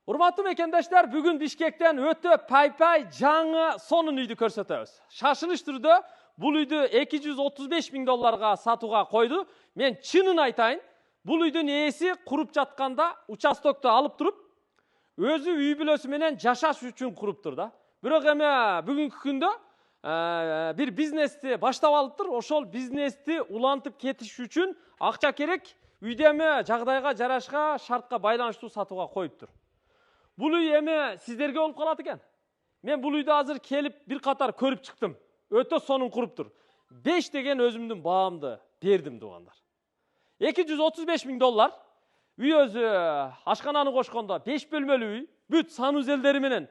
Урматтуу мекендештер, бүгүн Бишкектен өтө пай жаңы сонун үйдү көрсөтөбүз. Шашылыш түрдө бул үйдү 235 миң долларга сатууга койду. Мен чынын айтайын, бул үйдүн ээси куруп жатканда участокто алып туруп, өзү үй бүлөсү менен жашаш үчүн куруптур да. Бирок эми бүгүнкү күндө бир бизнести баштап алыптыр. Ошол бизнести улантып кетиш үчүн акча керек. Үйдө эми жагдайга жарашка, шартка байланыштуу сатууга коюптур. Бул үй эми сиздерге болуп калат экен. Мен бул үйдү азыр келип бир катар көрүп чыктым. Өтө сонун куруптур. 5 деген өзүмдүн баамды бердим туугандар. 235 миң доллар. Үй өзү ашкананы кошкондо 5 бөлмөлүү үй, бүт санузелдери менен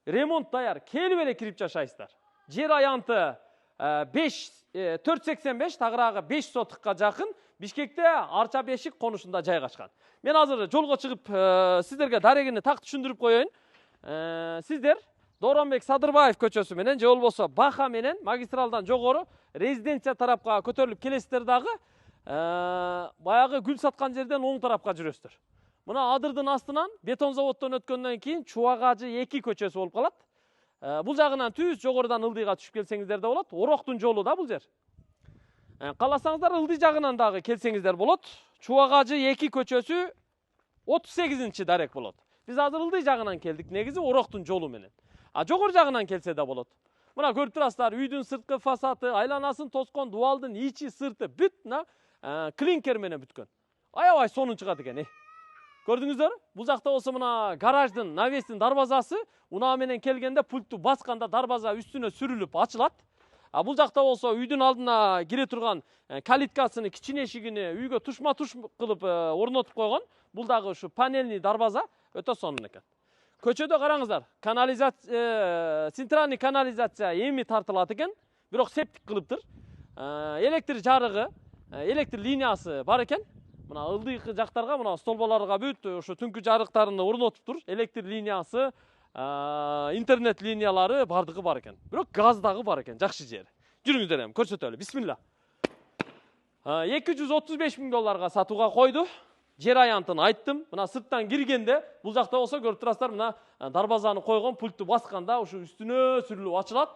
ремонт даяр. Келип эле кирип жашайсыздар. Жер аянты 485, тагыраагы 5 сотукка жакын Бишкекте Арча Бешик конушунда жайгашкан. Мен азыр жолго чыгып сиздерге дарегини так түшүндүрүп коеюн. Сиздер Дооронбек Садырбаев көчөсү менен же болбосо Баха менен магистралдан жогору резиденция тарапка көтөрүлүп келесиздер дагы баягы гүл саткан жерден оң тарапка жүрөсүздөр. Мына адырдын астынан бетон заводдон өткөндөн кийин Чубагажы 2 көчөсү болуп калат. Бул жагынан түз жогорудан ылдыйга түшүп келсеңиздер да болот. Ороктун жолу да бул жер. Кааласаңыздар ылдый жагынан дагы келсеңиздер болот. Чубагажы 2 көчөсү 38-чи дарек болот. Биз азыр ылдый жагынан келдик, негизи Ороктун жолу менен. Жогору жагынан келсе да болот. Мына көрүп турасыздар, үйдүн сырткы фасады, айланасын тоскон, дубалдын ичи, сырты бүт клинкер менен бүткөн. Аябай сонун чыгат экен. Көрдүңүздөр? Бул жакта болсо мына гараждын, навестин дарбазасы унаа менен келгенде пультту басканда дарбаза үстүнө сүрүлүп ачылат. Бул жакта болсо үйдүн алдына кире турган калиткасыны, кичине эшигини үйгө тушма-туш кылып орнотуп койгон. Бул дагы ушу панельный дарбаза өтө сонун экен. Көчөдө караңыздар, канализация, центральный канализация эми тартылат экен, бирок септик кылыптыр. Электр жарыгы, электр линиясы бар экен. Мына ылдыйкы жактарга, мына столболорго бүт ушу түнкү жарыктарын орнотуптур. Электр линиясы, интернет линиялары бардыгы бар экен. Бирок газ дагы бар экен, жакшы жери. Жүрүңүздөр эми көрсөтөлү. Бисмилла. 235 миң долларга сатууга койду. Жер аянтын айттым. Мына сырттан киргенде, бул жакта болсо көрүп турасыздар, мына дарбазаны койгон, пультту басканда ушу үстүнө сүрүлүп ачылат.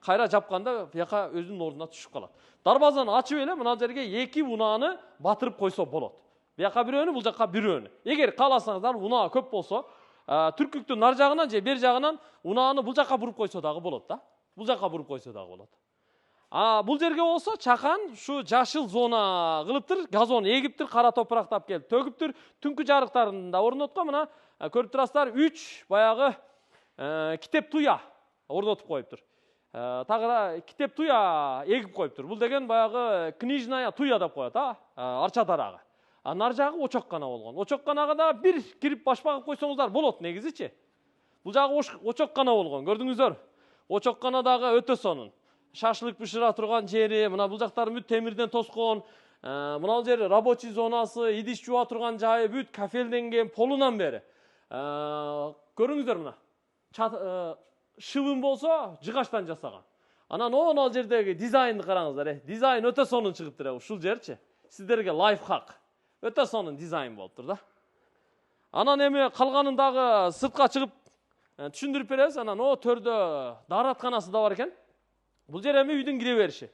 Кайра жапканда бияка өзүнүн ордуна түшүп калат. Дарбазаны ачып эле мына жерге 2 унааны батырып койсо болот. Бияка бирөөнү, бул жакка бирөөнү. Эгер кааласаңыздар, унаа көп болсо, түркүктүн нар жагынан же бер жагынан унааны бул жакка буруп койсо дагы болот да. Бул жакка буруп койсо дагы болот. Бул жерге болсо чакан ушу жашыл зона кылыптыр, газон эгиптир, кара топурактап келип төгүптүр, түнкү жарыктарын да орноткон. Мына көрүп турасыздар, 3 баягы китеп туя орнотуп коюптур. Тагыра китеп туя эгип коюптур. Бул деген баягы книжная туя деп коет, арча дарагы. Нар жагы очоккана болгон. Очокканага да бир кирип баш багып койсоңуздар болот негизичи. Бул жагы очоккана болгон, көрдүңүздөр? Очоккана дагы өтө сонун. Шашлык бышыра турган жери, мына бул жактары бүт темирден тоскон. Мына бул жери рабочий зонасы, идиш жуа турган жайы бүт кафелденген полунан бери. Көрүңүздөр мына. Шыбын болсо жыгачтан жасаган. Анан ал жердеги дизайнды караңыздар, дизайн өтө сонун чыгыптыр ушул жерчи. Сиздерге лайфхак. Өтө сонун дизайн болуптур да. Анан эми калганын дагы сыртка чыгып түшүндүрүп беребиз. Анан төрдө дааратканасы да бар экен. Бул жер эми үйдүн кире бериши.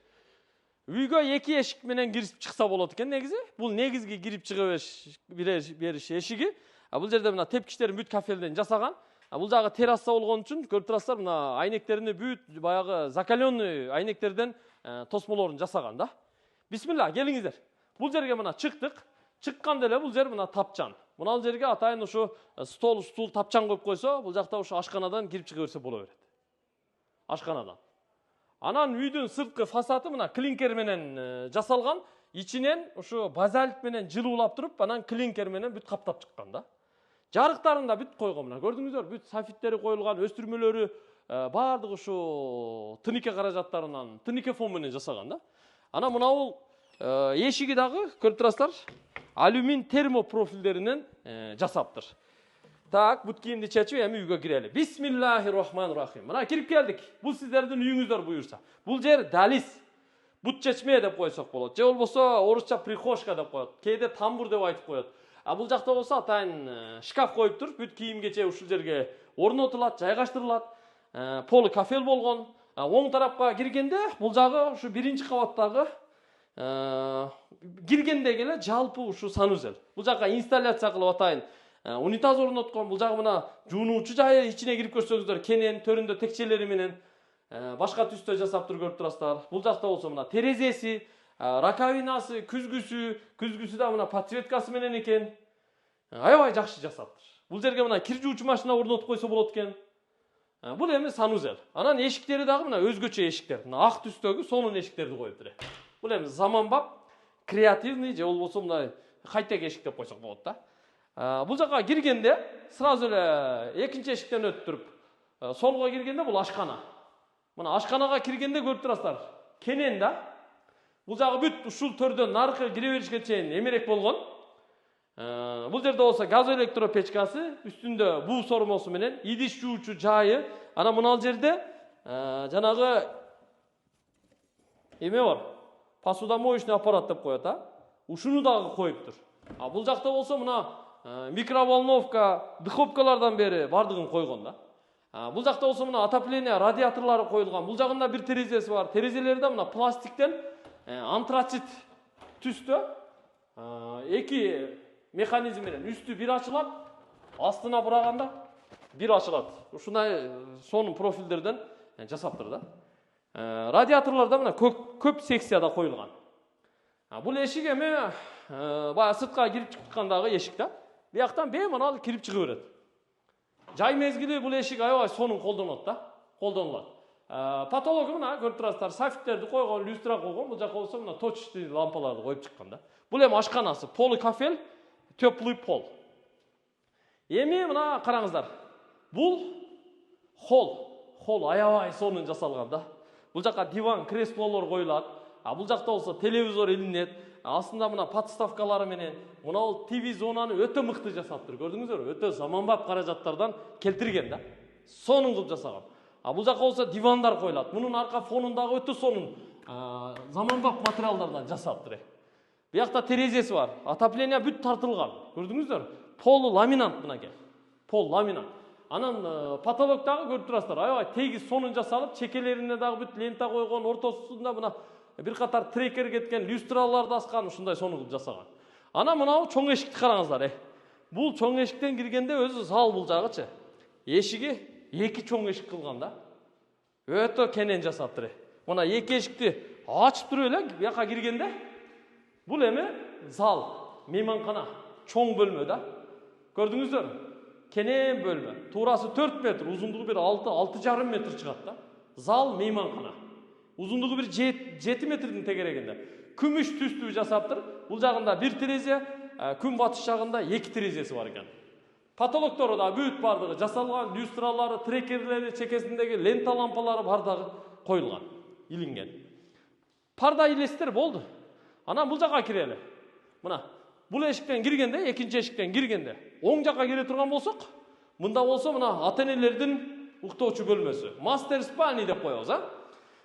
Үйгө 2 эшик менен кирип чыкса болот экен негизи. Бул негизги кирип чыга бериши эшиги. Бул жерде мына тепкичтерин бүт кафелден жасаган. Бул жагы терраса болгон үчүн көрүп турасыздар, мына айнектерини бүт баягы закаленный айнектерден тосмолорун жасаган да. Бисмилла, келиңиздер. Бул жерге мына чыктык. Чыкканда эле бул жер мына тапчан. Мына бул жерге атайын ушу стул тапчан коюп койсо, бул жакта ушу ашканадан кирип чыга берсе боло берет. Ашканадан. Анан үйдүн сырткы фасады мына клинкер менен жасалган. Ичинен ушу базальт менен жылуулап туруп, анан клинкер менен бүт каптап чыккан да. Жарыктарын да бүт койгон мына. Көрдүңүздөр, бүт софиттери коюлган, өстүрмөлөрү баардыгы ушу тынике каражаттарынан, тынике фон менен жасаган да. Анан мына бул эшиги дагы көрүп турасыздар, алюмин термопрофилдеринен жасаптыр. Так, бут кийимди чечип, эми үйгө кирели. Бисмиллахир-рахманир-рахим. Мына кирип келдик. Бул сиздердин үйүңүздөр буюрса. Бул жер далис. Бут чечме деп койсок болот. Же болбосо орусча прихожка деп коет. Кээде тамбур деп айтып коет. Бул жакта болсо атайын шкаф коюптур. Бүт кийим кече ушул жерге орнотулат, жайгаштырылат. Полу кафел болгон. Оң тарапка киргенде бул жагы ушу биринчи кабаттагы киргенде эле жалпы ушу санузел. Бул жакка инсталляция кылып атайын унитаз орноткон. Бул жагы мына жуунуучу жайы, ичине кирип көрсөңүздөр кенен, төрүндө текчелери менен башка түстө жасап көрүп турасыздар. Бул жакта болсо мына терезеси, раковинасы, күзгүсү да мына подсветкасы менен экен. Аябай жакшы жасаптыр. Бул жерге мына кир жуучу машина орнотуп койсо болот экен. Бул эми санузел. Анан эшиктери дагы мына өзгөчө эшиктер. Мына ак түстөгү сонун эшиктерди коюптур. Бул эми заманбап, креативный же болбосо мына хай-тек эшик деп койсок болот да. Бул жакка киргенде сразу эле экинчи эшиктен өтүп туруп, солго киргенде бул ашкана. Мына ашканага киргенде көрүп турасыздар. Кенен да. Бул жагы бүт ушул төрдөн наркы кире беришке чейин эмерек болгон. Бул жерде болсо газ электропечкасы, үстүндө буу сормосу менен идиш жуучу жайы. Ана мына жерде жанагы эме бар. Посудомоечный аппарат деп коет, ушуну дагы коюптур. Бул жакта болсо мына микроволновка, духовкалардан бери бардыгын койгон да. Бул жакта болсо мына отопление радиаторлары коюлган. Бул жагында бир терезеси бар. Терезелери да мына пластиктен антрацит түстө. Эки механизм менен үстү бир ачылат, астына бураганда бир ачылат. Ушундай сонун профилдерден жасаптыр да. Радиаторлар да мына көп секцияда коюлган. Бул эшик эми баягы сыртка кирип чыккандагы эшик да. Бияктан бейманал кирип чыга берет. Жай мезгили бул эшик аябай сонун колдонулат да. Колдонулат. Потологу мына көрүп турасыздар, софиттерди койгон, люстра койгон. Бул жака болсо мына точечный лампаларды коюп чыккан да. Бул эми ашканасы, полу кафель, теплый пол. Эми мына караңыздар. Бул холл аябай сонун жасалган да. Бул жака диван, креслолор коюлат. Бул жакта болсо телевизор илинет. Астында мына подставкалары менен мына ТВ зонаны өтө мыкты жасаптыр. Көрдүңүздөрбү? Өтө заманбап каражаттардан келтирген да. Сонун кылып жасаган. Бул жака болсо дивандар коюлат. Мунун арка фонундагы өтө сонун заманбап материалдардан жасаптыр. Биякта терезеси бар. Отопление бүт тартылган. Көрдүңүздөр? Полу ламинат мынакей. Пол ламинат. Анан потолоктагы көрүп турасыздар. Аябай тегиз сонун жасалып, чекелерине дагы бүт лента койгон, ортосунда мына бир катар трекер кеткен, люстраларды аскан, ушундай сонун кылып жасаган. Анан мынау чоң эшикти караңыздар. Бул чоң эшиктен киргенде өзү зал бул жагычы. Эшиги эки чоң эшик кылган да. Өтө кенен жасаптыр. Мына эки эшикти ачып туруп эле бияка киргенде бул эми зал, мейманкана, чоң бөлмө да. Көрдүңүздөр? Кенен бөлмө. Туурасы 4 метр, узундугу бир 6,5 метр чыгат да. Зал, мейманкана. Узундугу бир 7 метрдин тегерегинде. Күмүш түстүү жасаптыр. Бул жагында бир терезе, күн батыш жагында 2 терезеси бар экен. Потолоктору да бүт бардыгы жасалган, люстралары, трекерлери, чекесиндеги лента лампалары бардыгы коюлган, илинген. Парда илестер болду. Анан бул жака кирели. Мына бул эшиктен киргенде, экинчи эшиктен киргенде, оң жака келе турган болсок, мында болсо мына ата-энелердин уктоочу бөлмөсү. Мастер спальни деп коебуз,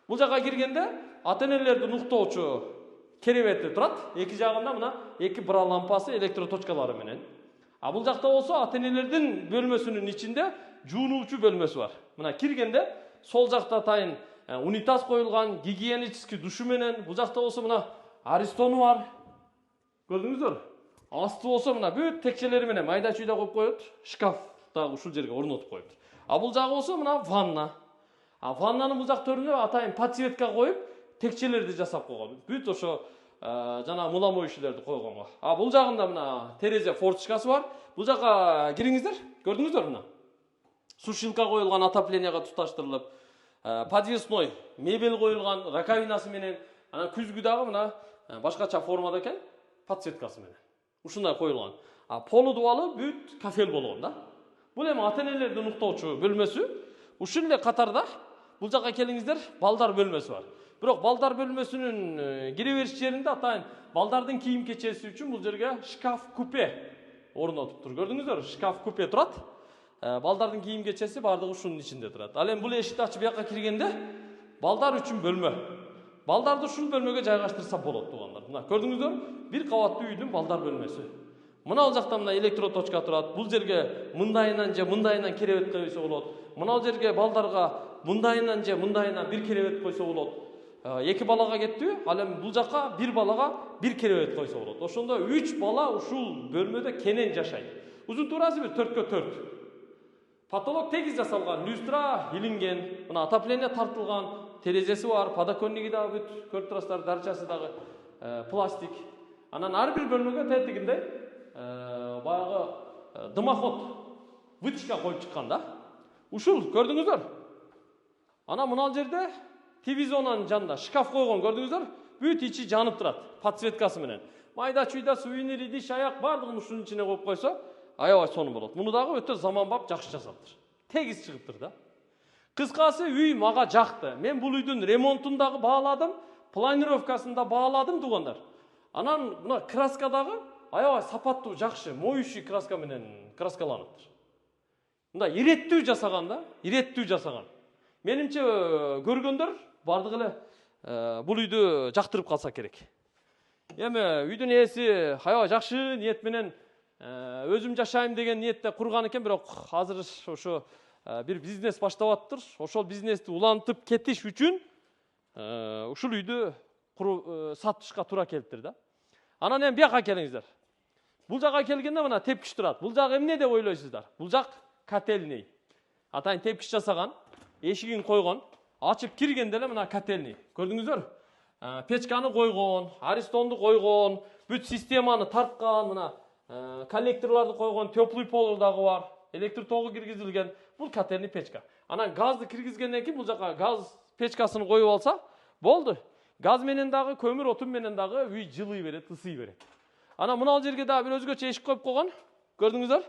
Бул жака киргенде ата-энелердин уктоочу керебети турат. Эки жагында мына эки бра лампасы, электроточкалары менен. Бул жакта болсо ата-энелердин бөлмөсүнүн ичинде жуунуучу бөлмөсү бар. Мына киргенде сол жакта атайын унитаз коюлган, гигиенический душу менен. Бул жакта болсо мына аристону бар. Көрдүңүздөр? Асты болсо мына бүт текчелери менен майда чүйдө коюп коет. Шкаф дагы ушул жерге орнотуп коюптур. Бул жагы болсо мына ванна. Ваннанын бул жак төрүнө атайын подсветка коюп, текчелерди жасап койгон. Бүт ошо жана муламоющилерди койгонго. Бул жагында мына терезе форточкасы бар. Бул жака кириңиздер. Көрдүңүздөр мына. Сушилка коюлган, отоплениега туташтырылып, подвесной мебель коюлган, раковинасы менен, анан күзгү дагы мына башкача формада экен, подсветкасы менен. Ушундай коюлган. Полу дубалы бүт кафел болгон да. Бул эми ата-энелердин уктоочу бөлмөсү. Ушул эле катарда бул жака келиңиздер, балдар бөлмөсү бар. Бирок балдар бөлмөсүнүн кире бериш жеринде атайын балдардын кийим кечеси үчүн бул жерге шкаф-купе орнотуптур. Көрдүңүздөр? Шкаф-купе турат. Балдардын кийим кечеси бардыгы ушунун ичинде турат. Ал эми бул эшикти ачып бияка киргенде балдар үчүн бөлмө. Балдарды ушул бөлмөгө жайгаштырса болот туугандар. Мына көрдүңүздөр? Бир кабаттуу үйдүн балдар бөлмөсү. Мынау жақта мына электроточка турат. Бұл жерге мындайынан же мындайынан керебет койсо болот. Мынау жерге балдарга мындайынан же мындайынан бир керебет койсо болот. Эки балага кеттү, ал эми бул жакка бир балага бир керебет койсо болот. Ошондо 3 бала ушул бөлмөдө кенен жашайт. Узун туурасы бир 4/4. Потолок тегиз жасалган, люстра илинген, мына отопление тартылган, терезеси бар, подоконниги да бүт, көрүп турасыздар, дарчасы дагы пластик. Анан ар бир бөлмөгө тетигинде баягы дымоход, вытяжка коюп чыккан да. Ушул көрдүңүздөр. Ана мына жерде телевизиондун жанында шкаф койгон, көрдүңүздөр? Бүт ичи жанып турат, подсветкасы менен. Майда чүйда сувенир, идиш, аяк бардыгын ушунун ичине коюп койсо, аябай сонун болот. Муну дагы өтө заманбап жакшы жасаптыр. Тегиз чыгыптыр да. Кыскасы үй мага жакты. Мен бул үйдүн ремонтун дагы бааладым, планировкасын да бааладым туугандар. Анан мына краска дагы аябай сапаттуу, жакшы, моющий краска менен краскаланыптыр. Мында иреттүү жасаган да, иреттүү жасаган. Менимче көргөндөр бардык эле бул үйдү жактырып калса керек. Эми үйдүн ээси аябай жакшы ниет менен өзүм жашайм деген ниетте курган экен, бирок азыр ошо бир бизнес баштап атыптыр. Ошол бизнести улантып кетиш үчүн ушул үйдү сатышка туура келиптир да. Анан эми бияка келиңиздер. Бул жака келгенде мына тепкич турат. Бул жак эмне деп ойлойсуздар? Бул жак котельный. Атайын тепкич жасаган, эшигин койгон, ачып киргенде эле мына котельный. Көрдүңүздөр? Печканы койгон, аристонду койгон, бүт системаны тарткан, мына коллекторларды койгон, теплый пол дагы бар, электр тогу киргизилген. Бул котельный печка. Анан газды киргизгенден кийин бул жака газ печкасын коюп алса, болду. Газ менен дагы, көмүр отун менен дагы үй жылый берет, ысый берет. Анан мына жерге дагы бир өзгөчө эшик коюп койгон. Көрдүңүздөр?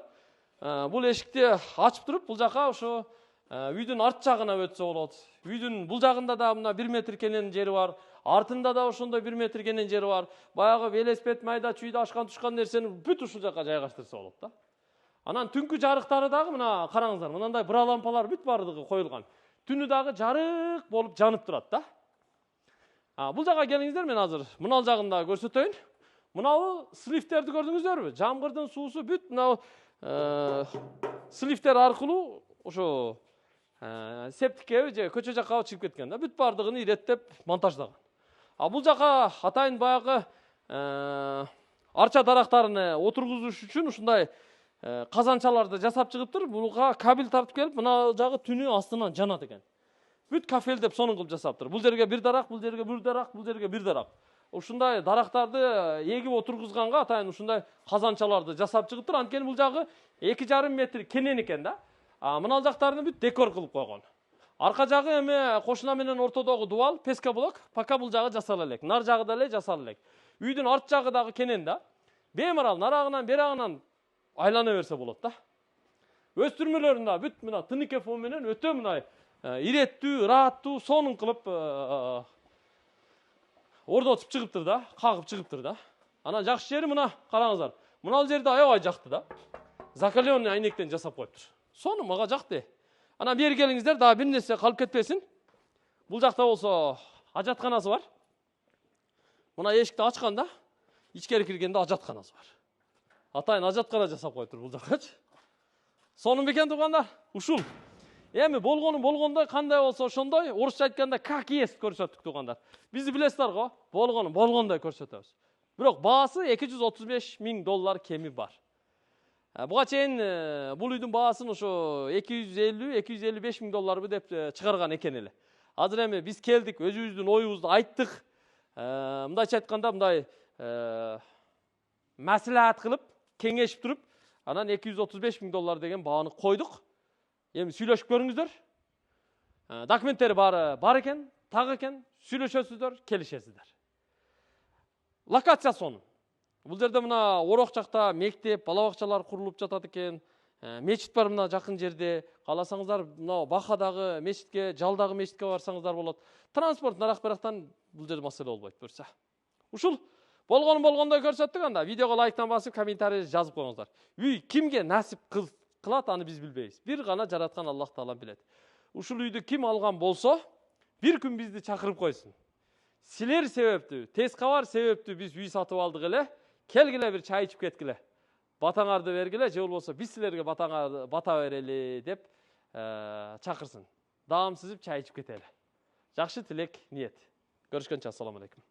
Бул эшикти ачып туруп, бул жака ошо үйдүн арт жагына өтсө болот. Үйдүн бул жагында да мына 1 метр кенен жери бар. Артында да ошондой 1 метр кенен жери бар. Баягы велосипед, майда чүйдө ашкан тушкан нерсени бүт ушул жака жайгаштырса болот да. Анан түнкү жарыктары дагы мына караңыздар, мындай бра лампалар бүт бардыгы коюлган. Түнү дагы жарык болуп жанып турат да. Бул жака келиңиздер, мен азыр мынал жагын да көрсөтөйүн. Мынау сливтерди көрдүңүздөрбү? Жамгырдын суусу бүт мынау сливтер аркылуу ошо септикке же көчө жакка чыгып кеткен да. Бүт бардыгын иреттеп монтажлаган. Бул жака атайын баягы арча дарактарын отургузуш үчүн ушундай казанчаларды жасап чыгыптыр. Буга кабель тартып келип, мына жагы түнү астынан жанат экен. Бүт кафелдеп сонун кылып жасаптыр. Бул жерге бир дарак, бул жерге бир дарак, бул жерге бир дарак. Ушундай дарактарды эгип отургузганга атайын ушундай казанчаларды жасап чыгыптыр. Анткени бул жагы 2,5 метр кенен экен да. Мына жактарын бүт декор кылып койгон. Арка жагы эми кошуна менен ортодогу дубал, пескоблок, пока бул жагы жасала элек. Нар жагы деле жасала элек. Үйдүн арт жагы дагы кенен да. Бемарал нарагынан берагынан айлана берсе болот да. Өстүрмөлөрүн да бүт мына тыныке фон менен өтө мындай иреттүү, ыраттуу, сонун кылып ордотуп чыгыптыр да, кагып чыгыптыр да. Анан жакшы жери мына караңыздар. Мына жерде аябай жакты да. Закаленный айнектен жасап коюптур. Сонун мага жакты. Анан бери келиңиздер, дагы бир нерсе калып кетпесин. Бул жакта болсо ажатканасы бар. Мына эшикти ачканда, ичкери киргенде ажатканасы бар. Атайын ажаткана жасап коюптур бул жакачы. Сонун бекен туугандар. Ушул. Эми болгондой, кандай болсо ошондой, орусча айтканда как есть көрсөттүк туугандар. Бизди билесиздер го, болгондой көрсөтөбүз. Бирок баасы $235,000 кеми бар. Буга чейин бул үйдүн баасын ошо $250-255,000 деп чыгарган экен эле. Азыр эми биз келдик, өзүбүздүн оюбузду айттык. Мындайча айтканда мындай маслихат кылып, кеңешип туруп, анан $235,000 деген бааны койдук. Эми сүйлөшүп көрүңүздөр. Документтери бар экен, так экен, сүйлөшөсүздөр, келишесиздер. Локация сонун. Бул жерде мына орок жакта мектеп, бала бакчалар курулуп жатат экен. Мечит бар мына жакын жерде. Кааласаңыздар, мына Бахадагы мечитке, Жалдагы мечитке барсаңыздар болот. Транспорт нарак-барактан бул жерде маселе болбойт көрсө. Ушул болгондой көрсөттүк, анда видеого лайктан басып, комментарий жазып коюңуздар. Үй кимге насип кылат, аны биз билбейбиз. Бир гана жараткан Аллах Таала билет. Ушул үйдү ким алган болсо, бир күн бизди чакырып койсун. Силер себептүү, тез кабар себептүү биз үй сатып алдык эле. Келгиле бир чай ичип кеткиле. батаңарды бергиле, же болбосо биз силерге бата берели деп чакырсын. Даам сызып чай ичип кетели. Жакшы тилек, ниет. Көрүшкөнчө, ассаламу алейкум.